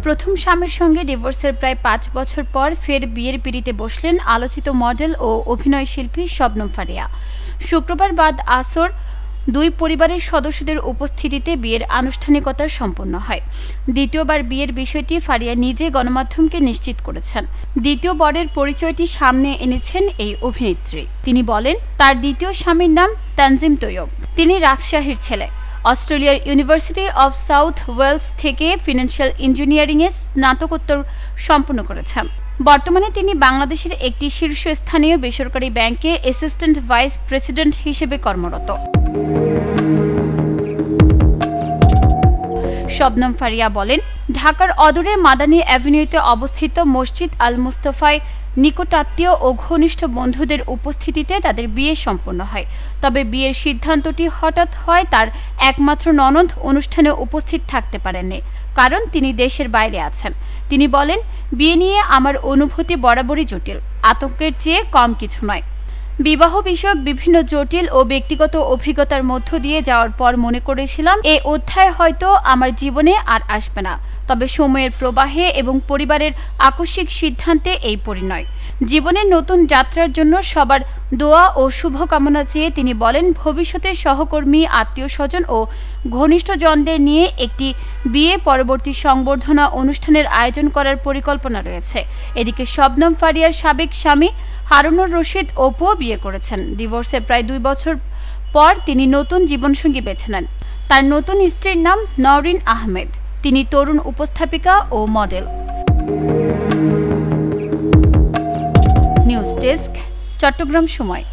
প্রথম স্বামীর সঙ্গে ডিভোর্সের প্রায় ৫ বছর পর ফের বিয়ের পিঁড়িতে বসলেন আলোচিত মডেল ও অভিনয় শিল্পী শবনম ফারিয়া। শুক্রবার বাদ আসর দুই পরিবারের সদস্যদের উপস্থিতিতে বিয়ের আনুষ্ঠানিকতা সম্পন্ন হয়। দ্বিতীয়বার বিয়ের বিষয়টি ফারিয়া নিজে গণমাধ্যমকে নিশ্চিত করেছেন। দ্বিতীয় বরের পরিচয়টি সামনে এনেছেন এই অভিনেত্রী। তিনি বলেন, তার দ্বিতীয় স্বামীর নাম তানজিম তৈয়ব। তিনি রাজশাহীর ছেলে। অস্ট্রেলিয়ার ইউনিভার্সিটি অব সাউথ ওয়েলস থেকে ফিনান্সিয়াল ইঞ্জিনিয়ারিংয়ে স্নাতকোত্তর সম্পন্ন করেছেন। বর্তমানে তিনি বাংলাদেশের একটি শীর্ষস্থানীয় বেসরকারি ব্যাংকে অ্যাসিস্ট্যান্ট ভাইস প্রেসিডেন্ট হিসেবে কর্মরত। শবনম ফারিয়া বলেন, ঢাকার অদূরে মাদানী অ্যাভিনিউতে অবস্থিত মসজিদ আল মুস্তফায় নিকটাত্মীয় ও ঘনিষ্ঠ বন্ধুদের উপস্থিতিতে তাদের বিয়ে সম্পন্ন হয়। তবে বিয়ের সিদ্ধান্তটি হঠাৎ হয়। তার একমাত্র ননদ অনুষ্ঠানে উপস্থিত থাকতে পারেননি, কারণ তিনি দেশের বাইরে আছেন। তিনি বলেন, বিয়ে নিয়ে আমার অনুভূতি বরাবরই জটিল, আতঙ্কের চেয়ে কম কিছু নয়। বিবাহ বিষয়ক বিভিন্ন জটিল ও ব্যক্তিগত অভিজ্ঞতার মধ্য দিয়ে যাওয়ার পর মনে করেছিলাম এই অধ্যায় হয়তো আমার জীবনে আর আসবে না। তবে সময়ের প্রবাহে এবং পরিবারের আকস্মিক সিদ্ধান্তে এই পরিণয়। জীবনের নতুন যাত্রার জন্য সবার দোয়া ও শুভকামনা চেয়ে তিনি বলেন, ভবিষ্যতে সহকর্মী, আত্মীয় স্বজন ও ঘনিষ্ঠজনদের নিয়ে একটি বিয়ে পরবর্তী সংবর্ধনা অনুষ্ঠানের আয়োজন করার পরিকল্পনা রয়েছে। এদিকে শবনম ফারিয়ার সাবেক স্বামী হারুনুর রশিদ অপুও বিয়ে করেছেন। ডিভোর্সের প্রায় 2 বছর পর তিনি নতুন জীবনসঙ্গী বেছে নেন। তার নতুন স্ত্রীর নাম নওরিন আহমেদ। তিনি তরুণ উপস্থাপিকা ও মডেল। নিউজ ডেস্ক, চট্টগ্রাম সময়।